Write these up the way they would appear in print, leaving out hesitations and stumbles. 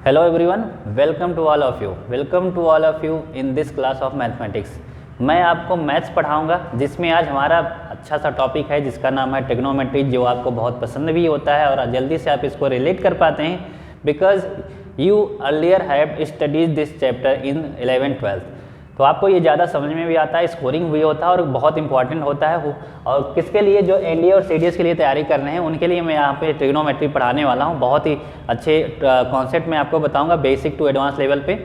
Hello everyone, welcome to all of you. Welcome to all of you in this class of mathematics. मैं आपको maths पढ़ाऊंगा जिसमें आज हमारा अच्छा सा टॉपिक है जिसका नाम है ट्रिग्नोमेट्री, जो आपको बहुत पसंद भी होता है और जल्दी से आप इसको रिलेट कर पाते हैं because you earlier have studies this chapter in 11th-12th। तो आपको ये ज़्यादा समझ में भी आता है, स्कोरिंग भी होता है और बहुत इंपॉर्टेंट होता है वो। और किसके लिए, जो एनडीए और सीडीएस के लिए तैयारी कर रहे हैं उनके लिए मैं यहाँ पे ट्रिग्नोमेट्री पढ़ाने वाला हूँ। बहुत ही अच्छे कॉन्सेप्ट मैं आपको बताऊँगा बेसिक टू एडवांस लेवल पे।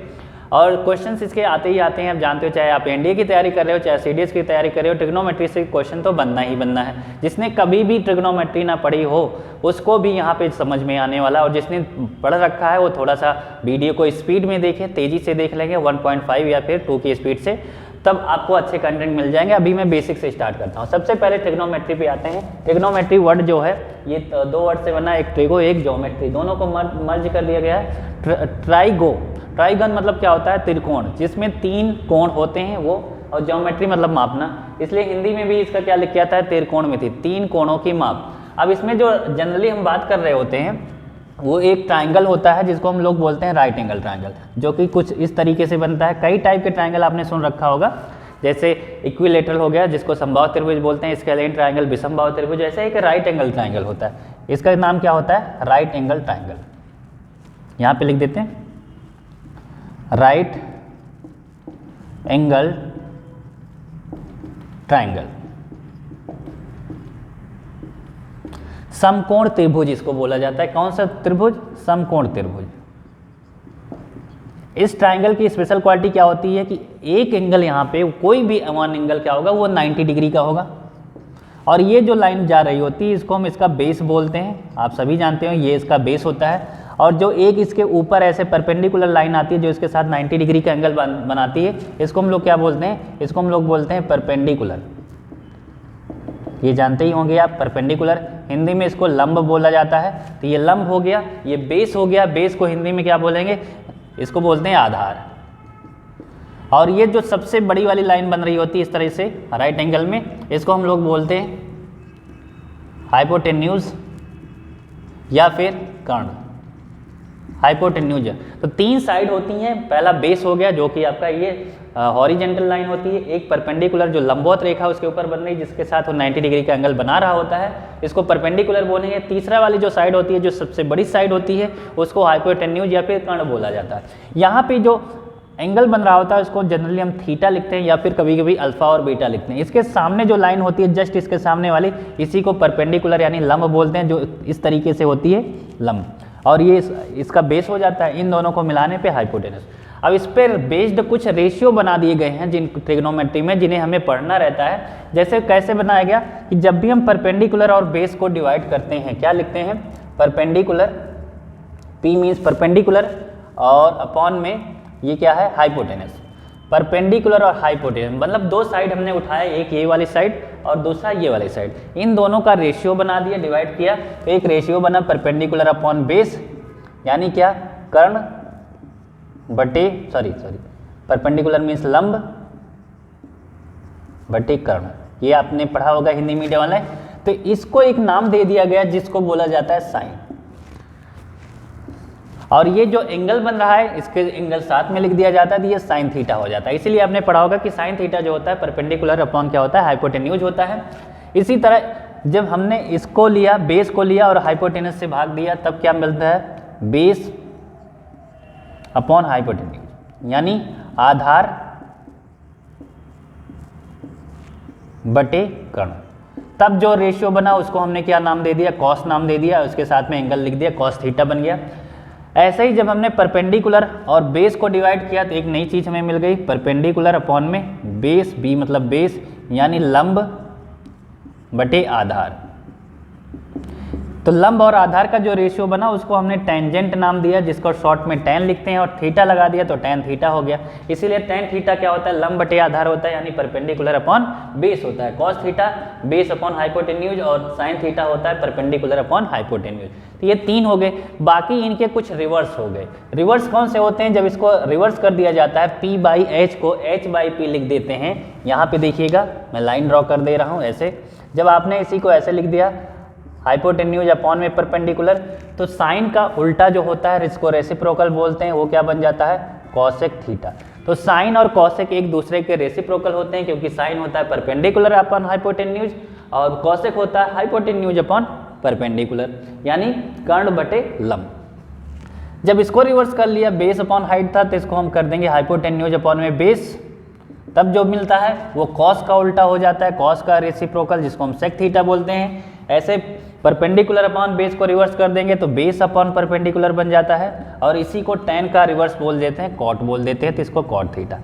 और क्वेश्चंस इसके आते ही आते हैं, आप जानते हो, चाहे आप एनडीए की तैयारी कर रहे हो चाहे सीडीएस की तैयारी कर रहे हो, ट्रिग्नोमेट्री से क्वेश्चन तो बनना ही बनना है। जिसने कभी भी ट्रिग्नोमेट्री ना पढ़ी हो उसको भी यहाँ पे समझ में आने वाला, और जिसने पढ़ रखा है वो थोड़ा सा वीडियो को स्पीड में देखें, तेज़ी से देख लेंगे 1.5 या फिर 2 की स्पीड से, तब आपको अच्छे कंटेंट मिल जाएंगे। अभी मैं बेसिक से स्टार्ट करता हूँ। सबसे पहले ट्रिग्नोमेट्री पे आते हैं। ट्रिग्नोमेट्री वर्ड जो है ये 2 वर्ड से बना है, एक ट्रिगो एक ज्योमेट्री, दोनों को मर्ज कर दिया गया है। ट्राइगन मतलब क्या होता है, त्रिकोण, जिसमें 3 कोण होते हैं वो, और ज्योमेट्री मतलब मापना, इसलिए हिंदी में भी इसका क्या लिख किया था, त्रिकोण में थी, 3 कोणों की माप। अब इसमें जो जनरली हम बात कर रहे होते हैं वो एक ट्राइंगल होता है जिसको हम लोग बोलते हैं राइट एंगल ट्राइंगल, जो कि कुछ इस तरीके से बनता है। कई टाइप के ट्राइंगल आपने सुन रखा होगा, जैसे इक्विलेटरल हो गया जिसको समबाहु त्रिभुज बोलते हैं, स्केलियन ट्राइंगल विषमबाहु त्रिभुज, ऐसे एक राइट एंगल ट्राइंगल होता है, इसका नाम क्या होता है, राइट एंगल ट्राइंगल। यहाँ पे लिख देते हैं राइट एंगल ट्राइंगल। समकोण त्रिभुज इसको बोला जाता है। कौन सा त्रिभुज, समकोण त्रिभुज। इस ट्राइंगल की स्पेशल क्वालिटी क्या होती है कि एक एंगल यहाँ पे, कोई भी वन एंगल क्या होगा वो 90 डिग्री का होगा, और ये जो लाइन जा रही होती है इसको हम इसका बेस बोलते हैं। आप सभी जानते हो ये इसका बेस होता है, और जो एक इसके ऊपर ऐसे परपेंडिकुलर लाइन आती है जो इसके साथ 90 डिग्री का एंगल बनाती है, इसको हम लोग क्या बोलते हैं, इसको हम लोग बोलते हैं परपेंडिकुलर। ये जानते ही होंगे आप, परपेंडिकुलर। हिंदी में इसको लंब बोला जाता है। तो ये लंब हो गया, ये बेस हो गया, बेस को हिंदी में क्या बोलेंगे, इसको बोलते हैं आधार। और ये जो सबसे बड़ी वाली लाइन बन रही होती है इस तरह से राइट एंगल में, इसको हम लोग बोलते हैं हाइपोटेन्यूज या फिर कर्ण, हाइपोटेन्यूज। तो 3 साइड होती हैं, पहला बेस हो गया जो कि आपका ये हॉरिजेंटल लाइन होती है, एक परपेंडिकुलर जो लंबवत रेखा उसके ऊपर बन रही जिसके साथ वो 90 डिग्री का एंगल बना रहा होता है, इसको परपेंडिकुलर बोलेंगे। तीसरा वाली जो साइड होती है, जो सबसे बड़ी साइड होती है, उसको हाइपोटेन्यूज या फिर कर्ण बोला जाता है। यहाँ पे जो एंगल बन रहा होता है उसको जनरली हम थीटा लिखते हैं या फिर कभी कभी अल्फा और बीटा लिखते हैं। इसके सामने जो लाइन होती है जस्ट इसके सामने वाली, इसी को परपेंडिकुलर यानी लंब बोलते हैं, जो इस तरीके से होती है लंब, और ये इसका बेस हो जाता है। इन दोनों को मिलाने पे हाइपोटेनस। अब इस पर बेस्ड कुछ रेशियो बना दिए गए हैं जिन ट्रिग्नोमेट्री में, जिन्हें हमें पढ़ना रहता है। जैसे कैसे बनाया गया कि जब भी हम परपेंडिकुलर और बेस को डिवाइड करते हैं, क्या लिखते हैं, परपेंडिकुलर, P मीन्स परपेंडिकुलर, और अपॉन में ये क्या है, हाइपोटेनस। परपेंडिकुलर और हाइपोटेनस मतलब 2 साइड हमने उठाया, एक ये वाली साइड और दूसरा ये वाली साइड, इन दोनों का रेशियो बना दिया, डिवाइड किया, तो एक रेशियो बना परपेंडिकुलर अपॉन बेस, यानी क्या, कर्ण बटे परपेंडिकुलर मीन्स लंब बटे कर्ण। ये आपने पढ़ा होगा हिंदी मीडियम वाले। तो इसको एक नाम दे दिया गया जिसको बोला जाता है साइन, और ये जो एंगल बन रहा है इसके एंगल साथ में लिख दिया जाता है, तो ये साइन थीटा हो जाता है। इसीलिए आपने पढ़ा होगा कि साइन थीटा जो होता है परपेंडिकुलर अपॉन क्या होता है, हाइपोटेन्यूज होता है। इसी तरह जब हमने इसको लिया, बेस को लिया और हाइपोटेनस से भाग दिया, तब क्या मिलता है, बेस अपॉन हाइपोटेन्यूज, यानी आधार बटे कर्ण। तब जो रेशियो बना उसको हमने क्या नाम दे दिया, कॉस नाम दे दिया, उसके साथ में एंगल लिख दिया, कॉस थीटा बन गया। ऐसे ही जब हमने परपेंडिकुलर और बेस को डिवाइड किया तो एक नई चीज़ हमें मिल गई, परपेंडिकुलर अपॉन में बेस, बी मतलब बेस, यानी लंब बटे आधार। तो लंब और आधार का जो रेशियो बना उसको हमने टेंजेंट नाम दिया, जिसको शॉर्ट में टैन लिखते हैं, और थीटा लगा दिया तो टैन थीटा हो गया। इसीलिए टैन थीटा क्या होता है, लंब बटे आधार होता है, यानी परपेंडिकुलर अपॉन बेस होता है। Cos theta base upon hypotenuse, और साइन थीटा होता है परपेंडिकुलर अपॉन हाइपोटेन्यूज। तो ये 3 हो गए। बाकी इनके कुछ रिवर्स हो गए। रिवर्स कौन से होते हैं, जब इसको रिवर्स कर दिया जाता है, P/H को H/P लिख देते हैं। यहाँ पे देखिएगा मैं लाइन ड्रॉ कर दे रहा हूँ ऐसे। जब आपने इसी को ऐसे लिख दिया हाइपोटेन्यूज अपॉन में परपेंडिकुलर। तो साइन का उल्टा जो होता है इसको रेसिप्रोकल बोलते हैं, वो क्या बन जाता है, कॉसेक थीटा। तो साइन और कॉसेक एक दूसरे के रेसिप्रोकल होते हैं, क्योंकि साइन होता है परपेंडिकुलर अपॉन हाइपोटेन्यूज और कॉसेक होता है हाइपोटेन्यूज अपॉन परपेंडिकुलर, यानी कर्ण बटे लंब। जब इसको रिवर्स कर लिया, बेस अपॉन हाइट था, तो इसको हम कर देंगे हाइपोटेन्यूज अपॉन में बेस, तब जो मिलता है वो कॉस का उल्टा हो जाता है, कॉस का रेसिप्रोकल जिसको हम सेक थीटा बोलते हैं। ऐसे परपेंडिकुलर अपॉन बेस को रिवर्स कर देंगे तो बेस अपॉन परपेंडिकुलर बन जाता है, और इसी को tan का रिवर्स बोल देते हैं, कॉट बोल देते हैं, तो इसको कॉट थीटा।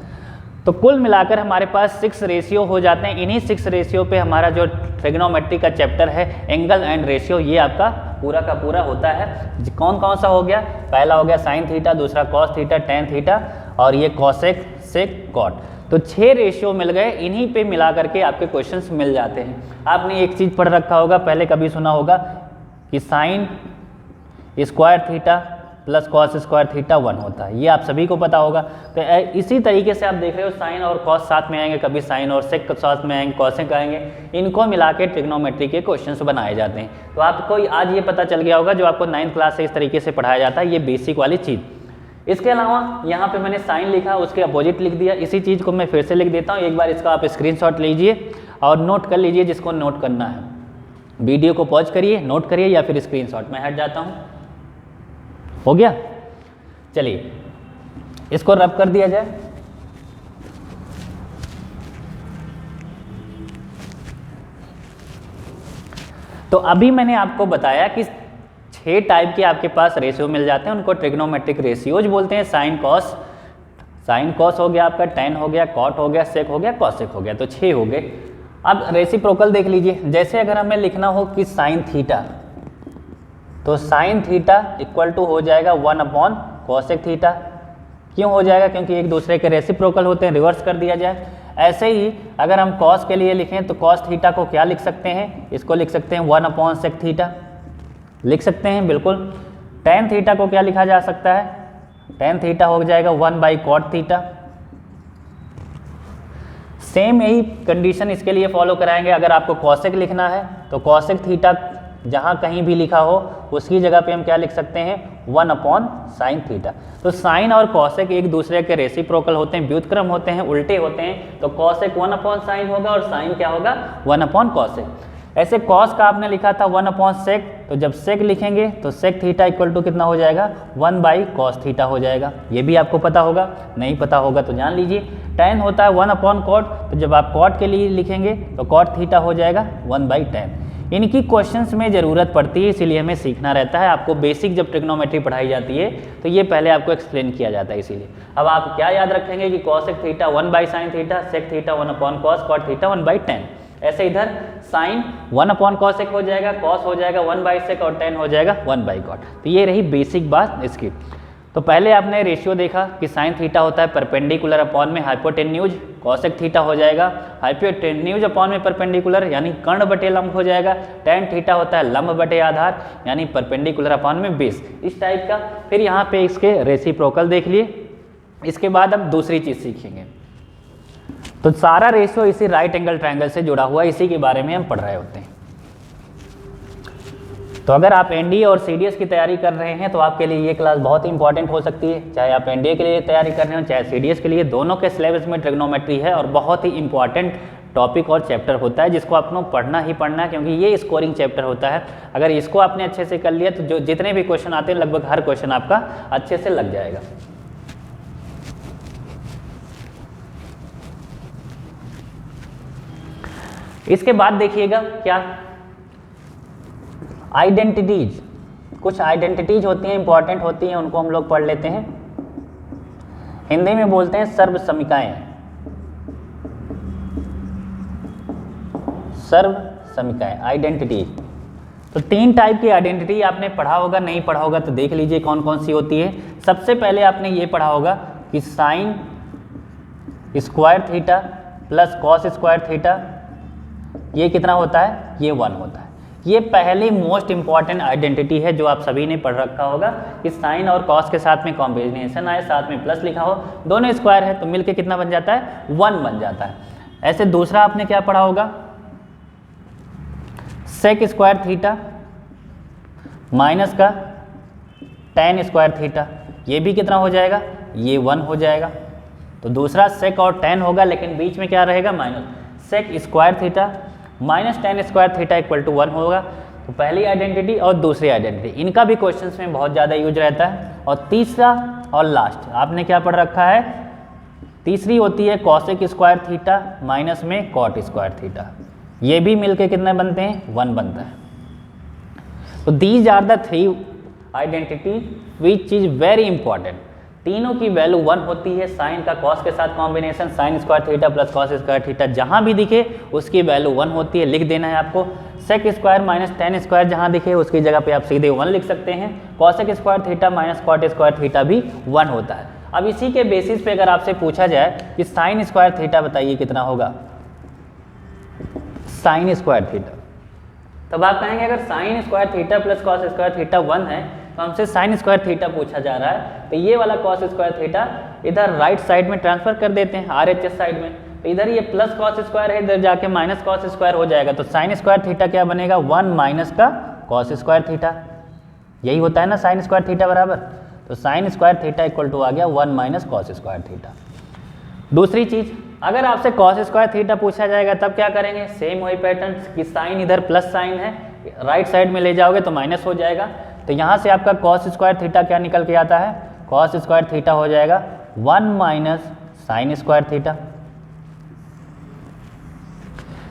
तो कुल मिलाकर हमारे पास 6 रेशियो हो जाते हैं। इन्हीं 6 रेशियो पे हमारा जो ट्रिग्नोमेट्री का चैप्टर है एंगल एंड रेशियो, ये आपका पूरा का पूरा होता है। कौन कौन सा हो गया, पहला हो गया साइन थीटा, दूसरा कॉस थीटा, tan थीटा, और ये कॉसेक, सेक, कॉट। तो 6 रेशियो मिल गए, इन्हीं पे मिला करके आपके क्वेश्चंस मिल जाते हैं। आपने एक चीज़ पढ़ रखा होगा, पहले कभी सुना होगा कि sign square theta plus cos square theta 1 होता है, ये आप सभी को पता होगा। तो इसी तरीके से आप देख रहे हो साइन और कॉस साथ में आएंगे, कभी साइन और सेक साथ में आएंगे, कॉसेक आएंगे, इनको मिला के ट्रिग्नोमेट्री के क्वेश्चंस बनाए जाते हैं। तो आपको आज ये पता चल गया होगा, जो आपको 9th क्लास से इस तरीके से पढ़ाया जाता है, ये बेसिक वाली चीज़। इसके अलावा यहाँ पे मैंने साइन लिखा, उसके अपोजिट लिख दिया। इसी चीज़ को मैं फिर से लिख देता हूँ, एक बार इसका आप स्क्रीनशॉट लीजिए और नोट कर लीजिए जिसको नोट करना है। वीडियो को पॉज करिए, नोट करिए, या फिर स्क्रीनशॉट में हट जाता हूँ। हो गया, चलिए इसको रब कर दिया जाए। तो अभी मैंने आपको बताया कि 6 टाइप के आपके पास रेशियो मिल जाते हैं, उनको ट्रिग्नोमेट्रिक रेशियोज बोलते हैं। साइन कॉस हो गया आपका, tan हो गया, कॉट हो गया, सेक हो गया, कॉसेक हो गया, तो 6 हो गए। अब रेसिप्रोकल देख लीजिए, जैसे अगर हमें लिखना हो कि साइन थीटा, तो साइन थीटा इक्वल टू हो जाएगा 1 अपॉन कॉसेक थीटा। क्यों हो जाएगा, क्योंकि एक दूसरे के रेसिप्रोकल होते हैं, रिवर्स कर दिया जाए। ऐसे ही अगर हम कॉस के लिए लिखें तो कॉस थीटा को क्या लिख सकते हैं, इसको लिख सकते हैं 1 अपॉन सेक थीटा, लिख सकते हैं बिल्कुल। tan थीटा को क्या लिखा जा सकता है, tan थीटा हो जाएगा 1 बाई कॉट थीटा। सेम यही कंडीशन इसके लिए फॉलो कराएंगे। अगर आपको कॉसेक लिखना है तो कॉसेक थीटा जहाँ कहीं भी लिखा हो उसकी जगह पे हम क्या लिख सकते हैं, 1 अपॉन साइन थीटा। तो साइन और कॉसेक एक दूसरे के रेसिप्रोकल होते हैं, व्युत्क्रम होते हैं, उल्टे होते हैं। तो कॉसेक 1 अपॉन साइन होगा और साइन क्या होगा, 1 अपॉन कॉसेक। ऐसे कॉस का आपने लिखा था 1 अपॉन सेक, तो जब सेक लिखेंगे तो सेक थीटा इक्वल टू कितना हो जाएगा, 1 बाई कॉस थीटा हो जाएगा। ये भी आपको पता होगा, नहीं पता होगा तो जान लीजिए। tan होता है 1 अपॉन कॉट, तो जब आप कॉट के लिए लिखेंगे तो कॉट थीटा हो जाएगा 1 बाई tan। इनकी क्वेश्चंस में ज़रूरत पड़ती है, इसीलिए हमें सीखना रहता है। आपको बेसिक जब ट्रिग्नोमेट्री पढ़ाई जाती है तो ये पहले आपको एक्सप्लेन किया जाता है, इसीलिए। अब आप क्या याद रखेंगे कि cosec theta 1 by sine theta, sec theta 1 upon cos, cot theta 1 by tan। ऐसे इधर साइन 1 अपॉन कॉसेक हो जाएगा, कॉस हो जाएगा 1 बाई सेक और tan हो जाएगा 1 बाई कॉट। तो ये रही बेसिक बात इसकी। तो पहले आपने रेशियो देखा कि साइन थीटा होता है परपेंडिकुलर अपॉन में हाइपोटेन्यूज, कॉसेक थीटा हो जाएगा हाइपोटेन्यूज अपॉन में परपेंडिकुलर यानी कर्ण बटे लंब हो जाएगा। tan थीटा होता है लंब बटे आधार यानी परपेंडिकुलर अपॉन में बेस, इस टाइप का। फिर यहाँ पे इसके रेसिप्रोकल देख लिए। इसके बाद अब दूसरी चीज़ सीखेंगे। तो सारा रेशियो इसी राइट एंगल ट्रायंगल से जुड़ा हुआ है, इसी के बारे में हम पढ़ रहे होते हैं। तो अगर आप एनडीए और सीडीएस की तैयारी कर रहे हैं तो आपके लिए ये क्लास बहुत ही इंपॉर्टेंट हो सकती है। चाहे आप एनडीए के लिए तैयारी कर रहे हो, चाहे सीडीएस के लिए, दोनों के सिलेबस में ट्रिग्नोमेट्री है और बहुत ही इंपॉर्टेंट टॉपिक और चैप्टर होता है, जिसको आपको पढ़ना ही पढ़ना है, क्योंकि ये स्कोरिंग चैप्टर होता है। अगर इसको आपने अच्छे से कर लिया तो जो जितने भी क्वेश्चन आते हैं लगभग हर क्वेश्चन आपका अच्छे से लग जाएगा। इसके बाद देखिएगा क्या आइडेंटिटीज, कुछ आइडेंटिटीज होती हैं, इंपॉर्टेंट होती हैं, उनको हम लोग पढ़ लेते हैं। हिंदी में बोलते हैं सर्व समीकाएं, सर्व समीकाएं आइडेंटिटीज। तो 3 टाइप की आइडेंटिटी आपने पढ़ा होगा, नहीं पढ़ा होगा तो देख लीजिए कौन कौन सी होती है। सबसे पहले आपने ये पढ़ा होगा कि sign square theta plus cos square theta ये कितना होता है, ये 1 होता है। ये पहली मोस्ट इंपॉर्टेंट आइडेंटिटी है जो आप सभी ने पढ़ रखा होगा कि साइन और कॉस के साथ में कॉम्बिनेशन आए, साथ में प्लस लिखा हो, दोनों स्क्वायर है तो मिलके कितना बन जाता है, 1 बन जाता है। ऐसे दूसरा आपने क्या पढ़ा होगा, सेक स्क्वायर थीटा माइनस का tan स्क्वायर थीटा, ये भी कितना हो जाएगा, ये 1 हो जाएगा। तो दूसरा सेक और tan होगा, लेकिन बीच में क्या रहेगा, minus. Sec square theta minus tan square theta equal to 1 होगा। तो पहली आइडेंटिटी और दूसरी आइडेंटिटी, इनका भी क्वेश्चंस में बहुत ज़्यादा यूज रहता है। और तीसरा और लास्ट आपने क्या पढ़ रखा है, तीसरी होती है कॉसेक स्क्वायर थीटा माइनस में कॉट स्क्वायर थीटा, ये भी मिलके कितने बनते हैं, 1 बनता है। तो these are the 3 identity which is very important. तीनों की वैल्यू 1 होती है। साइन का कॉस के साथ combination sign square theta plus cos square theta, जहाँ भी दिखे उसकी वैल्यू 1 होती है। लिख देना है आपको। Sec square minus tan square जहाँ दिखे उसकी जगह पे आप सीधे 1 लिख सकते हैं। Cosec square theta minus cot square theta भी 1 होता है। अब इसी के बेसिस पे अगर आपसे पूछा जाए कि साइन स्क्वायर थीटा बताइए कितना होगा, साइन स्क्वायर थीटा, तब आप कहेंगे अगर sign square theta plus cos square theta 1 है तो हमसे साइन स्क्वायर थीटा पूछा जा रहा है, तो ये वाला कॉस स्क्वायर थीटा इधर राइट साइड में ट्रांसफर कर देते हैं RHS साइड में। तो इधर ये प्लस कॉस स्क्वायर है, इधर जाके माइनस कॉस स्क्वायर हो जाएगा। तो साइन स्क्वायर थीटा क्या बनेगा, 1 माइनस का कॉस स्क्वायर थीटा, यही होता है ना साइन स्क्वायर थीटा बराबर। तो sine square theta equal to आ गया 1 माइनस कॉस स्क्वायर थीटा। दूसरी चीज, अगर आपसे कॉस स्क्वायर थीटा पूछा जाएगा तब क्या करेंगे, सेम वही पैटर्न कि साइन इधर प्लस साइन है, राइट साइड में ले जाओगे तो माइनस हो जाएगा। तो यहाँ से आपका कॉस स्क्वायर थीटा क्या निकल के आता है, कॉस स्क्वायर थीटा हो जाएगा 1 माइनस साइन स्क्वायर थीटा।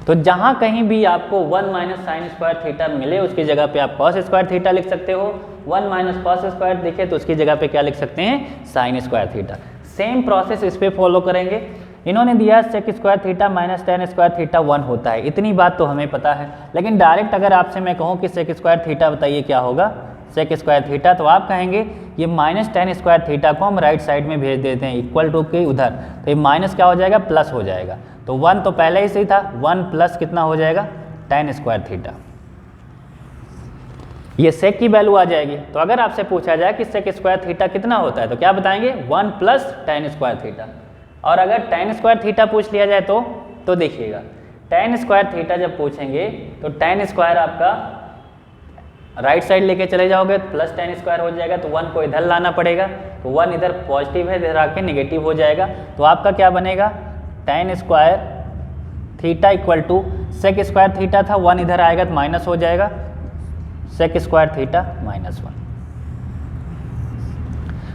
तो जहाँ कहीं भी आपको 1 माइनस साइन स्क्वायर थीटा मिले उसकी जगह पे आप कॉस स्क्वायर थीटा लिख सकते हो। 1 माइनस कॉस स्क्वायर दिखे तो उसकी जगह पे क्या लिख सकते हैं, sine square theta. Same process इस पे फॉलो करेंगे। इन्होंने दिया sec square theta minus tan square theta 1 होता है, इतनी बात तो हमें पता है। लेकिन डायरेक्ट अगर आपसे मैं कहूँ कि सेक स्क्वायर थीटा बताइए क्या होगा, सेक स्क्वायर थीटा, तो आप कहेंगे ये माइनस tan स्क्वायर थीटा को हम राइट साइड में भेज देते हैं इक्वल टू के उधर, तो ये माइनस क्या हो जाएगा, प्लस हो जाएगा। तो 1 तो पहले ही सही था, 1 प्लस कितना हो जाएगा, tan स्क्वायर थीटा, ये सेक की वैल्यू आ जाएगी। तो अगर आपसे पूछा जाए कि सेक स्क्वायर थीटा कितना होता है तो क्या बताएंगे, 1 प्लस tan स्क्वायर थीटा। और अगर tan स्क्वायर थीटा पूछ लिया जाए तो देखिएगा, tan स्क्वायर थीटा जब पूछेंगे तो tan स्क्वायर आपका राइट साइड लेके चले जाओगे तो प्लस tan स्क्वायर हो जाएगा, तो 1 को इधर लाना पड़ेगा, तो 1 इधर पॉजिटिव है, इधर आके नेगेटिव हो जाएगा। तो आपका क्या बनेगा, tan square theta equal to sec square theta था, 1 इधर आएगा तो माइनस हो जाएगा, सेक स्क्वायर थीटा माइनस 1।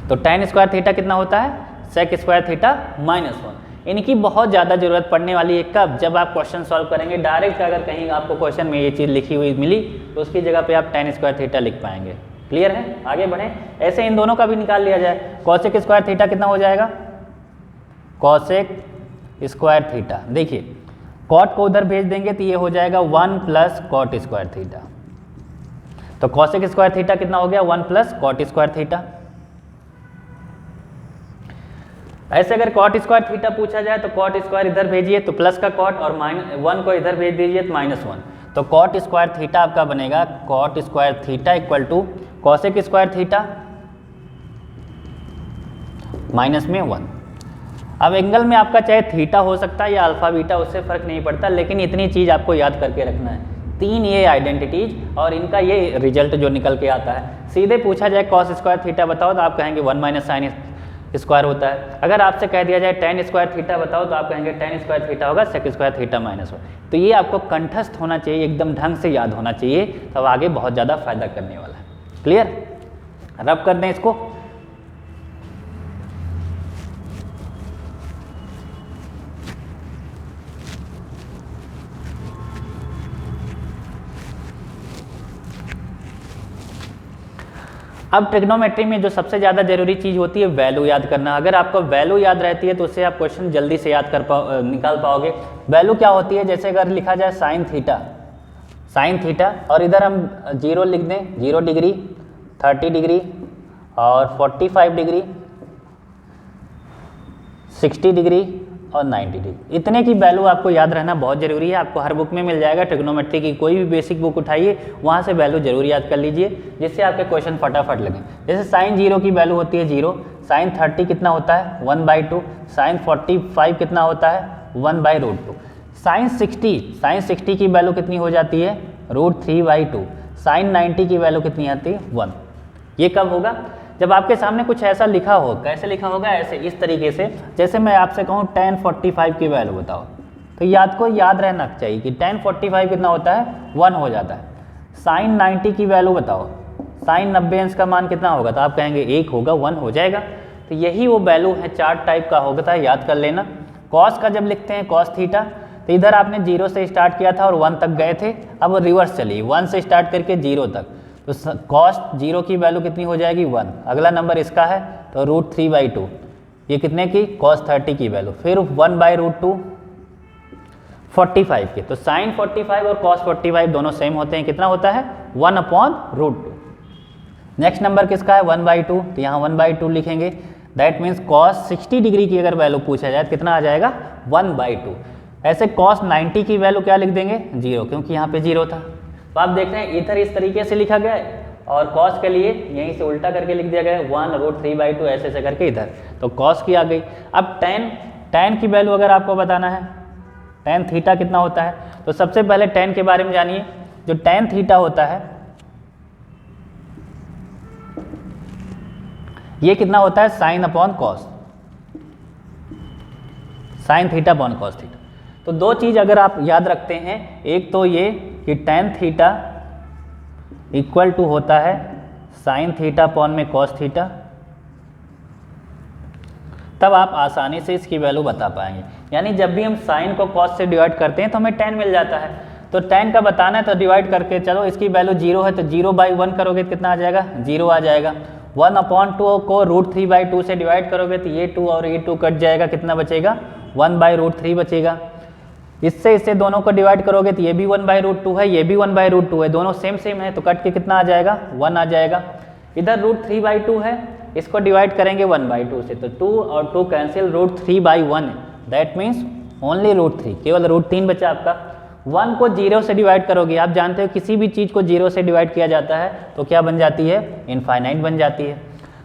तो tan स्क्वायर थीटा कितना होता है, सेक स्क्वायर थीटा माइनस 1। इनकी बहुत ज़्यादा जरूरत पड़ने वाली है कब, जब आप क्वेश्चन सॉल्व करेंगे। डायरेक्ट अगर कहीं आपको क्वेश्चन में ये चीज़ लिखी हुई मिली तो उसकी जगह पे आप tan स्क्वायर थीटा लिख पाएंगे। क्लियर है, आगे बढ़ें। ऐसे इन दोनों का भी निकाल लिया जाए। कॉसेक स्क्वायर थीटा कितना हो जाएगा, कॉसेक स्क्वायर थीटा, देखिए कॉट को उधर भेज देंगे तो ये हो जाएगा 1 प्लस कॉट स्क्वायर थीटा। तो कॉसेक स्क्वायर थीटा कितना हो गया, 1 प्लस कॉट स्क्वायर थीटा। ऐसे अगर कॉट स्क्वायर थीटा पूछा जाए तो कॉट स्क्वायर इधर भेजिए तो प्लस का कॉट, और -1 को इधर भेज दीजिए तो -1। तो कॉट स्क्वायर थीटा आपका बनेगा cot square theta equal to cosec square theta minus में 1। अब एंगल में आपका चाहे थीटा हो सकता है या अल्फा बीटा, उससे फर्क नहीं पड़ता, लेकिन इतनी चीज़ आपको याद करके रखना है, 3 ये आइडेंटिटीज और इनका ये रिजल्ट जो निकल के आता है। सीधे पूछा जाए कॉस स्क्वायर थीटा बताओ तो आप कहेंगे 1 माइनस साइन स्क्वायर होता है। अगर आपसे कह दिया जाए tan स्क्वायर थीटा बताओ तो आप कहेंगे tan स्क्वायर थीटा होगा सेक स्क्वायर थीटा माइनस 1। तो ये आपको कंठस्थ होना चाहिए, एकदम ढंग से याद होना चाहिए, तब आगे बहुत ज़्यादा फायदा करने वाला है। क्लियर, रब कर दें इसको। अब ट्रिग्नोमेट्री में जो सबसे ज़्यादा जरूरी चीज़ होती है वैल्यू याद करना। अगर आपको वैल्यू याद रहती है तो उससे आप क्वेश्चन जल्दी से याद निकाल पाओगे। वैल्यू क्या होती है, जैसे अगर लिखा जाए साइन थीटा और इधर हम 0 लिख दें, 0 डिग्री, 30 डिग्री और 45 डिग्री, 60 डिग्री और 90 डिग्री, इतने की वैल्यू आपको याद रहना बहुत ज़रूरी है। आपको हर बुक में मिल जाएगा, ट्रिग्नोमेट्री की कोई भी बेसिक बुक उठाइए वहाँ से वैल्यू जरूर याद कर लीजिए, जिससे आपके क्वेश्चन फटाफट लगें। जैसे साइन 0 की वैल्यू होती है 0, साइन 30 कितना होता है 1/2, साइन 45 कितना होता है 1/√2, साइन 60 की वैल्यू कितनी हो जाती है √3/2, साइन 90 की वैल्यू कितनी आती है 1। ये कब होगा, जब आपके सामने कुछ ऐसा लिखा हो। कैसे लिखा होगा, ऐसे इस तरीके से, जैसे मैं आपसे कहूँ tan 45 की वैल्यू बताओ, तो याद रहना चाहिए कि tan 45 कितना होता है 1 हो जाता है। साइन 90 की वैल्यू बताओ, साइन 90 अंश का मान कितना होगा, तो आप कहेंगे 1 होगा, 1 हो जाएगा। तो यही वो वैल्यू है, चार्ट टाइप का होता है, याद कर लेना। कॉस का जब लिखते हैं कॉस थीटा, तो इधर आपने 0 से स्टार्ट किया था और 1 तक गए थे, अब रिवर्स चलिए 1 से स्टार्ट करके 0 तक, तो कॉस 0 की वैल्यू कितनी हो जाएगी 1। अगला नंबर इसका है तो √3/2, ये कितने की कॉस 30 की वैल्यू, फिर 1/√2 45 के। तो साइन 45 और कॉस 45 दोनों सेम होते हैं, कितना होता है 1/√2। नेक्स्ट नंबर किसका है 1/2, तो यहाँ 1/2 लिखेंगे। दैट मीन्स कॉस 60 डिग्री की अगर वैल्यू पूछा जाए तो कितना आ जाएगा 1/2। ऐसे कॉस 90 की वैल्यू क्या लिख देंगे 0, क्योंकि यहाँ पे 0 था। तो आप देख रहे हैं इधर इस तरीके से लिखा गया है और कॉस के लिए यहीं से उल्टा करके लिख दिया गया है 1√3/2 ऐसे करके इधर, तो कॉस की आ गई। अब tan की वैल्यू अगर आपको बताना है, tan थीटा कितना होता है, तो सबसे पहले tan के बारे में जानिए। जो tan थीटा होता है ये कितना होता है sine upon cos, sine theta upon cos theta. तो दो चीज़ अगर आप याद रखते हैं, एक तो ये कि tan थीटा इक्वल टू होता है साइन थीटा अपॉन में कॉस थीटा, तब आप आसानी से इसकी वैल्यू बता पाएंगे। यानी जब भी हम साइन को कॉस से डिवाइड करते हैं तो हमें tan मिल जाता है, तो tan का बताना है तो डिवाइड करके चलो, इसकी वैल्यू 0 है तो 0/1 करोगे तो कितना आ जाएगा 0 आ जाएगा। 1/2 को √3/2 से डिवाइड करोगे तो ये 2 और ये 2 कट जाएगा, कितना बचेगा 1/√3 बचेगा। इससे दोनों को डिवाइड करोगे तो ये भी 1/√2 है, ये भी 1/√2 है, दोनों सेम है, तो कट के कितना आ जाएगा 1 आ जाएगा। इधर √3/2 है, इसको डिवाइड करेंगे 1/2 से, तो 2 और 2 कैंसिल, √3/1 दैट मीन्स ओनली √3, केवल √3 बचा आपका। 1 को 0 से डिवाइड करोगे, आप जानते हो किसी भी चीज़ को 0 से डिवाइड किया जाता है तो क्या बन जाती है इनफाइनाइट बन जाती है।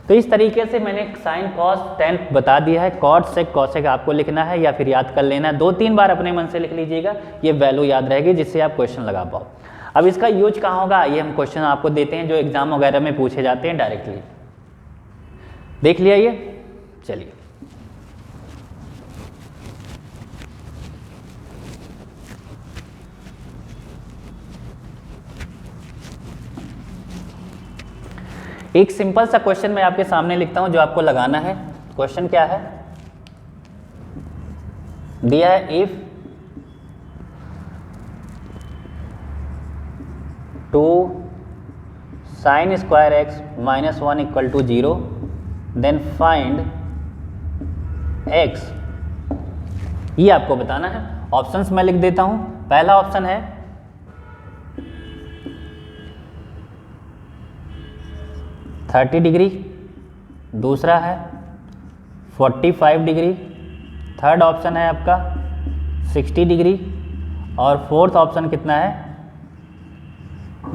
तो इस तरीके से मैंने साइन कॉस tan बता दिया है। कॉट सेक कॉसेक आपको लिखना है या फिर याद कर लेना है, 2-3 बार अपने मन से लिख लीजिएगा, ये वैल्यू याद रहेगी जिससे आप क्वेश्चन लगा पाओ। अब इसका यूज कहाँ होगा, ये हम क्वेश्चन आपको देते हैं जो एग्जाम वगैरह में पूछे जाते हैं डायरेक्टली, देख लिया ये। चलिए एक सिंपल सा क्वेश्चन मैं आपके सामने लिखता हूं जो आपको लगाना है। क्वेश्चन क्या है, दिया है if 2 sin square x - 1 = 0 then find x। ये आपको बताना है। ऑप्शंस मैं लिख देता हूं। पहला ऑप्शन है 30 डिग्री, दूसरा है 45 डिग्री, थर्ड ऑप्शन है आपका 60 डिग्री और फोर्थ ऑप्शन कितना है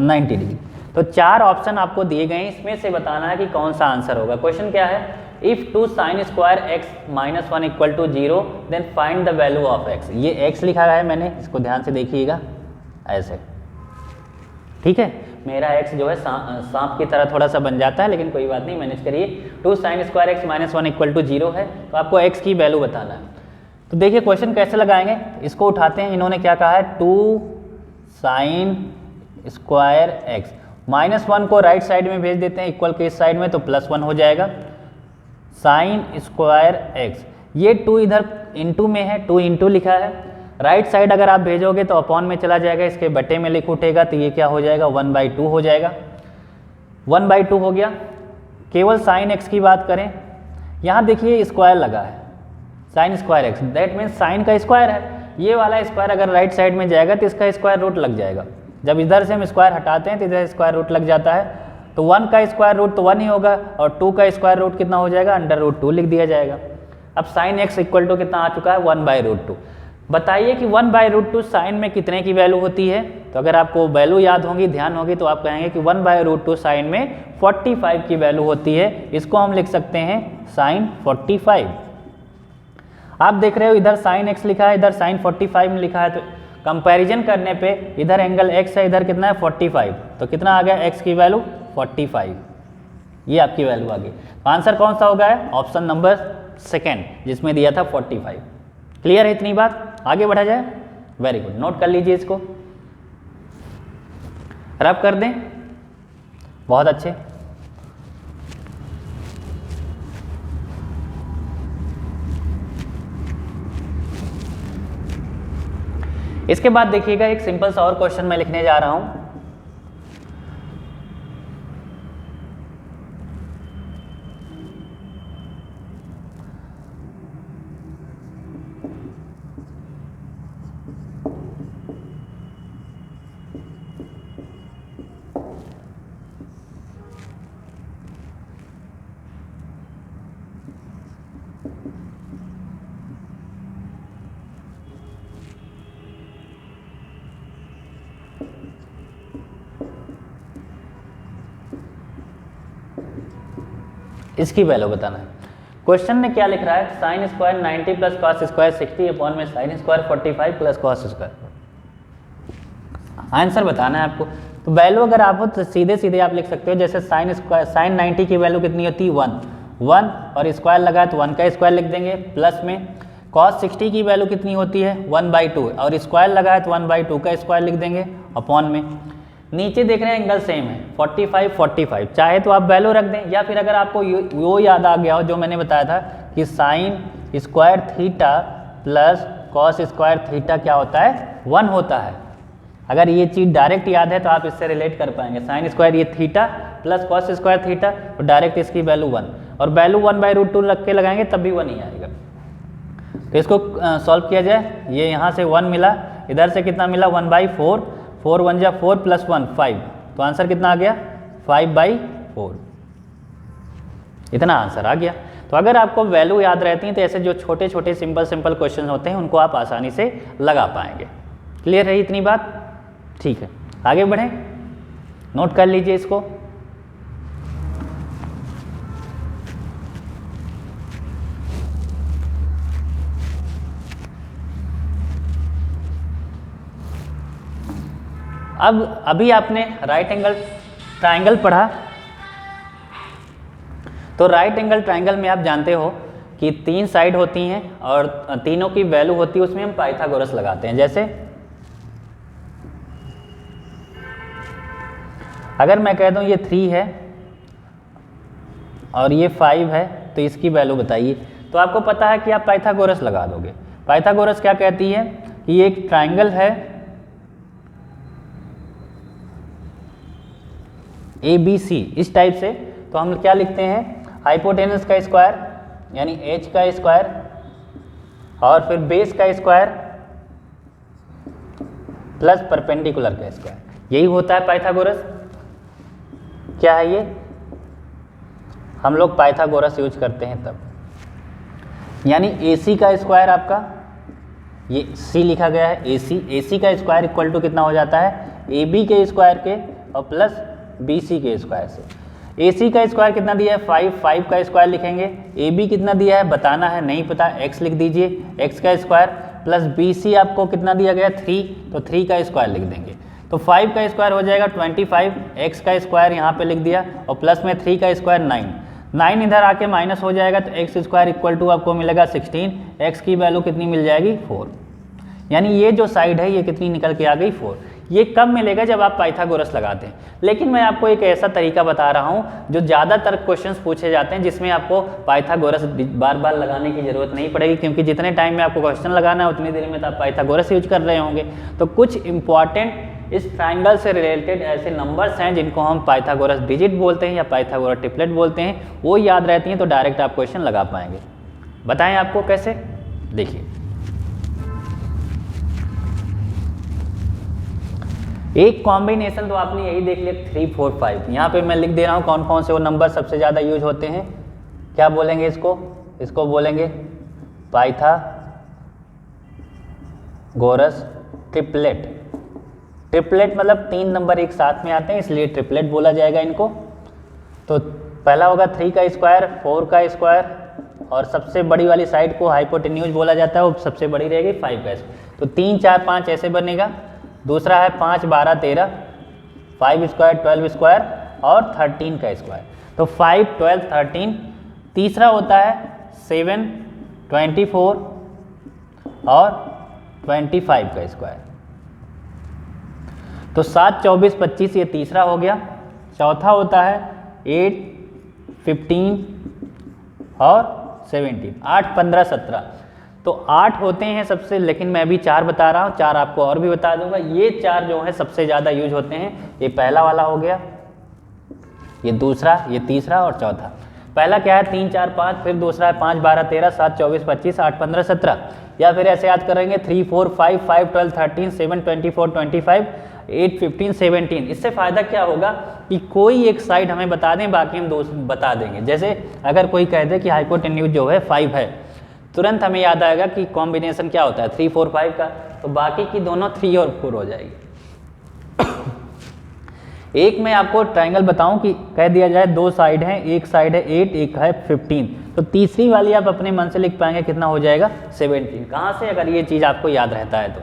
90 डिग्री। तो 4 ऑप्शन आपको दिए गए हैं, इसमें से बताना है कि कौन सा आंसर होगा। क्वेश्चन क्या है, if 2 sin square x - 1 = 0 then find the value of x। ये x लिखा है मैंने, इसको ध्यान से देखिएगा ऐसे, ठीक है। मेरा x जो है सांप की तरह थोड़ा सा बन जाता है, लेकिन कोई बात नहीं, मैनेज करिए। 2 sin square x - 1 = 0 है, तो आपको x की वैल्यू बताना है। तो देखिए क्वेश्चन कैसे लगाएंगे, इसको उठाते हैं। इन्होंने क्या कहा है 2 sin square x, -1 को राइट साइड में भेज देते हैं इक्वल के इस साइड में, तो +1 हो जाएगा। sin square x, ये 2 इधर इंटू में है, 2 इंटू लिखा है, राइट साइड अगर आप भेजोगे तो अपॉन में चला जाएगा, इसके बटे में लिख उठेगा, तो ये क्या हो जाएगा 1/2 हो जाएगा। 1/2 हो गया। केवल साइन x की बात करें, यहाँ देखिए स्क्वायर लगा है, sine square x, that means sign का स्क्वायर है। ये वाला स्क्वायर अगर राइट साइड में जाएगा तो इसका स्क्वायर रूट लग जाएगा। जब इधर से हम स्क्वायर हटाते हैं तो इधर स्क्वायर रूट लग जाता है, तो 1 का स्क्वायर रूट तो 1 ही होगा और 2 का स्क्वायर रूट कितना हो जाएगा √2 लिख दिया जाएगा। अब साइन x इक्वल टू कितना आ चुका है 1/√2। बताइए कि 1/√2 साइन में कितने की वैल्यू होती है। तो अगर आपको वैल्यू याद होगी, ध्यान होगी, तो आप कहेंगे कि 1/√2 साइन में 45 की वैल्यू होती है। इसको हम लिख सकते हैं साइन 45। आप देख रहे हो इधर साइन x लिखा है, इधर साइन 45 में लिखा है, तो कंपैरिजन करने पे इधर एंगल x है, इधर कितना है 45, तो कितना आ गया x की वैल्यू 45, ये आपकी वैल्यू आ गई। तो आंसर कौन सा होगा है ऑप्शन नंबर सेकेंड जिसमें दिया था 45। क्लियर है इतनी बात, आगे बढ़ा जाए। वेरी गुड, नोट कर लीजिए इसको, रब कर दें, बहुत अच्छे। इसके बाद देखिएगा एक सिंपल सा और क्वेश्चन मैं लिखने जा रहा हूं। इसकी वैल्यू बताना है। क्वेश्चन ने क्या लिख रहा है, sine square 90 plus cos square 60 upon में sine square 45 plus cos square. Answer बताना है आपको। तो वैल्यू अगर आप हो तो सीधे सीधे आप लिख सकते हो, जैसे साइन स्क्वायर साइन 90 की वैल्यू कितनी होती है 1 और स्क्वायर लगा है तो 1 का स्क्वायर लिख देंगे, प्लस में कॉस 60 की वैल्यू कितनी होती है 1/2 और स्क्वायर लगा है तो 1/2 का स्क्वायर लिख देंगे, अपॉन में नीचे देख रहे हैं एंगल सेम है 45 चाहे तो आप वैल्यू रख दें, या फिर अगर आपको वो याद आ गया हो जो मैंने बताया था कि sign square theta plus cos square theta क्या होता है 1 होता है। अगर ये चीज़ डायरेक्ट याद है तो आप इससे रिलेट कर पाएंगे, साइन स्क्वायर ये theta plus cos square theta तो डायरेक्ट इसकी वैल्यू 1 और वैल्यू 1/√2 रख के लगाएंगे तब भी 1 ही आएगा। तो इसको सॉल्व किया जाए, ये यहाँ से 1 मिला, इधर से कितना मिला 1/4, 4 1 जा 4 प्लस 1 5, तो आंसर कितना आ गया 5/4, इतना आंसर आ गया। तो अगर आपको वैल्यू याद रहती है तो ऐसे जो छोटे छोटे सिंपल क्वेश्चन होते हैं उनको आप आसानी से लगा पाएंगे। क्लियर रही इतनी बात, ठीक है आगे बढ़ें, नोट कर लीजिए इसको। अब अभी आपने राइट एंगल ट्रायंगल पढ़ा, तो राइट एंगल ट्रायंगल में आप जानते हो कि 3 साइड होती हैं और तीनों की वैल्यू होती है, उसमें हम पाइथागोरस लगाते हैं। जैसे अगर मैं कह दूं ये 3 है और ये 5 है तो इसकी वैल्यू बताइए, तो आपको पता है कि आप पाइथागोरस लगा दोगे। पाइथागोरस क्या कहती है कि ये एक ट्रायंगल है ABC इस टाइप से, तो हम क्या लिखते हैं हाइपोटेनस का स्क्वायर यानी h का स्क्वायर और फिर बेस का स्क्वायर प्लस परपेंडिकुलर का स्क्वायर, यही होता है पाइथागोरस। क्या है ये, हम लोग पाइथागोरस यूज करते हैं तब, यानी AC का स्क्वायर आपका ये C लिखा गया है AC का स्क्वायर इक्वल टू कितना हो जाता है AB के स्क्वायर के और प्लस BC के स्क्वायर से। AC का स्क्वायर कितना दिया है 5 का स्क्वायर लिखेंगे, AB कितना दिया है बताना है, नहीं पता x लिख दीजिए, x का स्क्वायर प्लस BC आपको कितना दिया गया 3, तो 3 का स्क्वायर लिख देंगे। तो 5 का स्क्वायर हो जाएगा 25, x का स्क्वायर यहाँ पे लिख दिया और प्लस में 3 का स्क्वायर 9 इधर आके माइनस हो जाएगा तो x स्क्वायर इक्वल टू आपको मिलेगा 16, x की वैल्यू कितनी मिल जाएगी 4, यानी ये जो साइड है ये कितनी निकल के आ गई 4। ये कब मिलेगा जब आप पाइथागोरस लगाते हैं। लेकिन मैं आपको एक ऐसा तरीका बता रहा हूँ जो ज़्यादातर क्वेश्चंस पूछे जाते हैं जिसमें आपको पाइथागोरस बार बार लगाने की ज़रूरत नहीं पड़ेगी, क्योंकि जितने टाइम में आपको क्वेश्चन लगाना है उतनी देर में तो आप पाइथागोरस यूज कर रहे होंगे। तो कुछ इंपॉर्टेंट इस ट्राइंगल से रिलेटेड ऐसे नंबर्स हैं जिनको हम पाइथागोरस डिजिट बोलते हैं या पाइथागोरस ट्रिपलेट बोलते हैं, वो याद रहती हैं तो डायरेक्ट आप क्वेश्चन लगा पाएंगे। बताएं आपको कैसे, देखिए एक कॉम्बिनेशन तो आपने यही देख लिया 3 4 5, यहाँ पे मैं लिख दे रहा हूँ कौन कौन से वो नंबर सबसे ज़्यादा यूज होते हैं। क्या बोलेंगे इसको बोलेंगे पाइथागोरस ट्रिपलेट। ट्रिपलेट मतलब 3 नंबर एक साथ में आते हैं इसलिए ट्रिपलेट बोला जाएगा इनको। तो पहला होगा 3 का स्क्वायर, 4 का स्क्वायर और सबसे बड़ी वाली साइड को हाइपोटेन्यूज बोला जाता है, वो सबसे बड़ी रहेगी 5 का स्क्वायर। तो 3 4 5 ऐसे बनेगा। दूसरा है 5 12 13, 5 स्क्वायर 12 स्क्वायर और 13 का स्क्वायर। तो 5 12 13। तीसरा होता है 7 24 और 25 का स्क्वायर। तो 7 24 25 ये तीसरा हो गया। चौथा होता है 8 15 और 17, 8 15 17। तो 8 होते हैं सबसे, लेकिन मैं अभी 4 बता रहा हूँ, 4 आपको और भी बता दूंगा। ये 4 जो है सबसे ज़्यादा यूज होते हैं। ये पहला वाला हो गया, ये दूसरा, ये तीसरा और चौथा। पहला क्या है 3 4 5, फिर दूसरा है 5 12 13, 7 24 25, 8 15 17। या फिर ऐसे याद करेंगे 3 4 5 5 12 13, 7 24 25, 8 15 17। इससे फ़ायदा क्या होगा कि कोई एक साइड हमें बता दें, बाकी हम दो बता देंगे। जैसे अगर कोई कह दे कि हाइपोटेन्यूज जो है 5 है, तुरंत हमें याद आएगा कि कॉम्बिनेशन क्या होता है 3 4 5 का, तो बाकी की दोनों 3 और 4 हो जाएगी। एक मैं आपको ट्रायंगल बताऊं कि कह दिया जाए 2 साइड हैं, एक साइड है 8, एक है 15, तो तीसरी वाली आप अपने मन से लिख पाएंगे, कितना हो जाएगा 17। कहाँ से, अगर ये चीज़ आपको याद रहता है तो।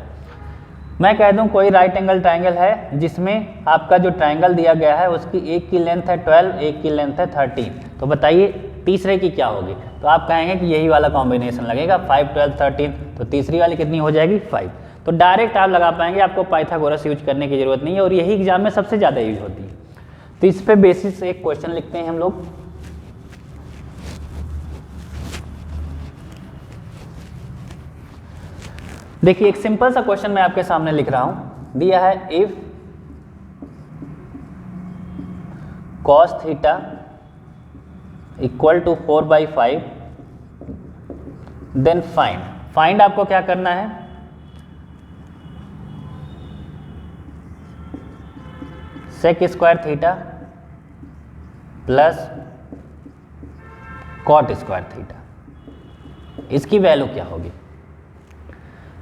मैं कह दूं कोई राइट एंगल ट्रायंगल है जिसमें आपका जो ट्रायंगल दिया गया है उसकी एक की लेंथ है 12, एक की लेंथ है 13, तो बताइए तीसरे की क्या होगी। तो आप कहेंगे कि यही वाला कॉम्बिनेशन लगेगा 5 12 13, तो तीसरी वाली कितनी हो जाएगी 5। तो डायरेक्ट आप लगा पाएंगे, आपको पाइथागोरस यूज करने की जरूरत नहीं है, और यही एग्जाम में सबसे ज़्यादा यूज होती है। तो इस पे बेसिस एक क्वेश्चन लिखते हैं हम लोग। देखिए एक सिंपल सा क्वेश्चन मैं आपके सामने लिख रहा हूं। दिया है if cos theta equal to 4/5 then find आपको क्या करना है, sec square theta plus cot square theta, इसकी वैल्यू क्या होगी।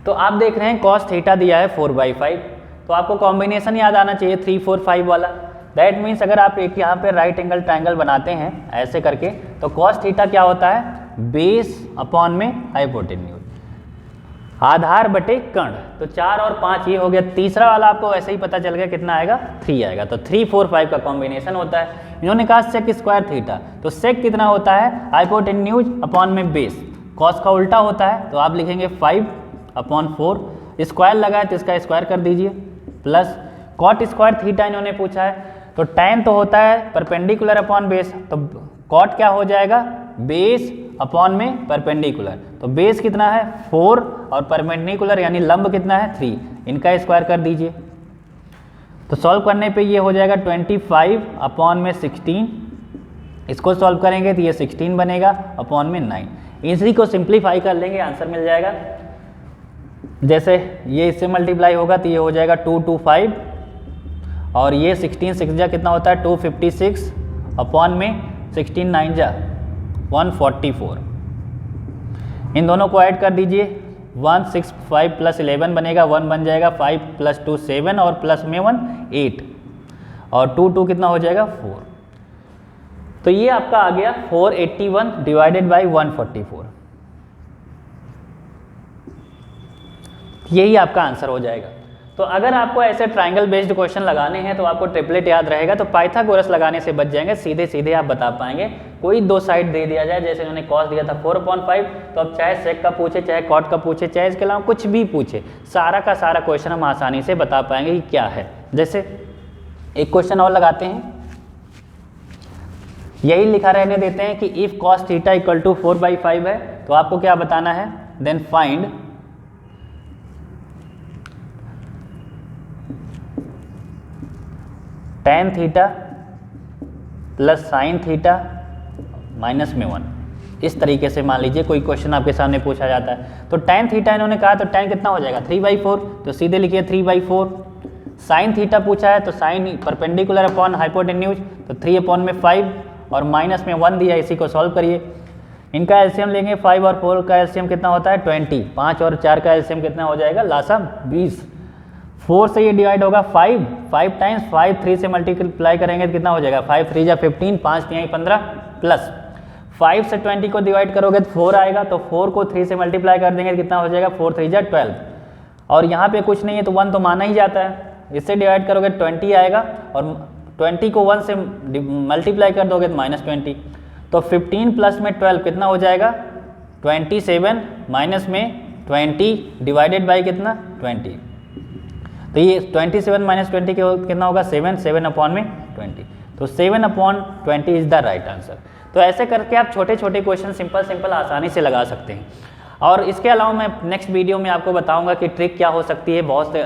तो आप देख रहे हैं cos थीटा दिया है 4/5, तो आपको कॉम्बिनेशन याद आना चाहिए 3 4 5 वाला। दैट मीन्स अगर आप एक यहाँ पे राइट एंगल ट्रायंगल बनाते हैं ऐसे करके, तो cos थीटा क्या होता है बेस अपॉन में हाइपोटेन्यूज, आधार बटे कर्ण। तो 4 और 5 ये हो गया। तीसरा वाला आपको ऐसे ही पता चल गया कितना आएगा 3 आएगा। तो 3 4 5 का कॉम्बिनेशन होता है। इन्होंने कहा सेक स्क्वायर थीटा, तो सेक कितना होता है हाइपोटेन्यूज अपॉन में बेस, cos का उल्टा होता है, तो आप लिखेंगे 5/4। स्क्वायर लगा है तो इसका स्क्वायर कर दीजिए, प्लस कॉट स्क्वायर थीटा इन्होंने पूछा है, तो tan तो होता है परपेंडिकुलर अपॉन बेस, तो कॉट क्या हो जाएगा बेस अपॉन में परपेंडिकुलर। तो बेस कितना है 4 और परपेंडिकुलर यानी लंब कितना है 3, इनका स्क्वायर कर दीजिए। तो सॉल्व करने पे ये हो जाएगा 25/16। इसको सॉल्व करेंगे तो ये 16 बनेगा अपॉन में 9। इसी को सिंप्लीफाई कर लेंगे, आंसर मिल जाएगा। जैसे ये इससे मल्टीप्लाई होगा तो ये हो जाएगा 225, और ये 16 6 जा कितना होता है 256 अपॉन में 16 9 जा 144। इन दोनों को ऐड कर दीजिए, 165 + 11 बनेगा, 1 बन जाएगा, 5 + 2 7 और प्लस में 1 8, और 2 2 कितना हो जाएगा 4। तो ये आपका आ गया 481 डिवाइडेड बाई 144, यही आपका आंसर हो जाएगा। तो अगर आपको ऐसे ट्रायंगल बेस्ड क्वेश्चन लगाने हैं तो आपको ट्रिपलेट याद रहेगा, तो पाइथागोरस लगाने से बच जाएंगे, सीधे सीधे आप बता पाएंगे। कोई 2 साइड दे दिया जाए, जैसे इन्होंने कॉस दिया था 4/5, तो अब चाहे सेक का पूछे, चाहे कॉट का पूछे, चाहे इसके अलावा कुछ भी पूछे, सारा का सारा क्वेश्चन हम आसानी से बता पाएंगे कि क्या है। जैसे एक क्वेश्चन और लगाते हैं, यही लिखा रहने देते हैं कि if cos theta equal to 4/5 है, तो आपको क्या बताना है, then find tan theta plus sin theta minus में 1। इस तरीके से मान लीजिए कोई क्वेश्चन आपके सामने पूछा जाता है, तो tan थीटा इन्होंने कहा, तो tan कितना हो जाएगा 3/4, तो सीधे लिखिए 3/4। sin थीटा पूछा है, तो sin परपेंडिकुलर अपॉन हाइपोटेन्यूज, तो 3/5 और माइनस में 1 दिया, इसी को सॉल्व करिए। इनका एलसीएम लेंगे, 5 और 4 का एलसीएम कितना होता है 20, 5 और 4 का एलसीएम कितना हो जाएगा लासा 20। 4 से ये डिवाइड होगा 5 टाइम्स 5, 3 से मल्टीप्लाई करेंगे तो कितना हो जाएगा 5 3 जा 15, 5 3 15, प्लस 5 से 20 को डिवाइड करोगे तो 4 आएगा, तो 4 को 3 से मल्टीप्लाई कर देंगे तो कितना हो जाएगा 4 3 जा 12, और यहाँ पे कुछ नहीं है तो 1 तो माना ही जाता है, इससे डिवाइड करोगे 20 आएगा और 20 को 1 से मल्टीप्लाई कर दोगे तो -20। तो 15 प्लस में 12 कितना हो जाएगा 27 माइनस में 20 डिवाइडेड बाई कितना 20। तो ये 27 माइनस 20 कितना होगा 7 अपॉन में 20। तो 7/20 इज द राइट आंसर। तो ऐसे करके आप छोटे छोटे क्वेश्चन सिंपल आसानी से लगा सकते हैं। और इसके अलावा मैं नेक्स्ट वीडियो में आपको बताऊंगा कि ट्रिक क्या हो सकती है, बहुत से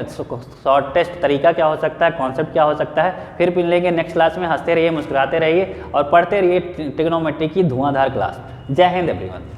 शॉर्टेस्ट तरीका क्या हो सकता है, कॉन्सेप्ट क्या हो सकता है। फिर मिलेंगे नेक्स्ट क्लास में। हंसते रहिए, मुस्कुराते रहिए और पढ़ते रहिए ट्रिग्नोमेट्री की धुआंधार क्लास। जय हिंद एवरीवन।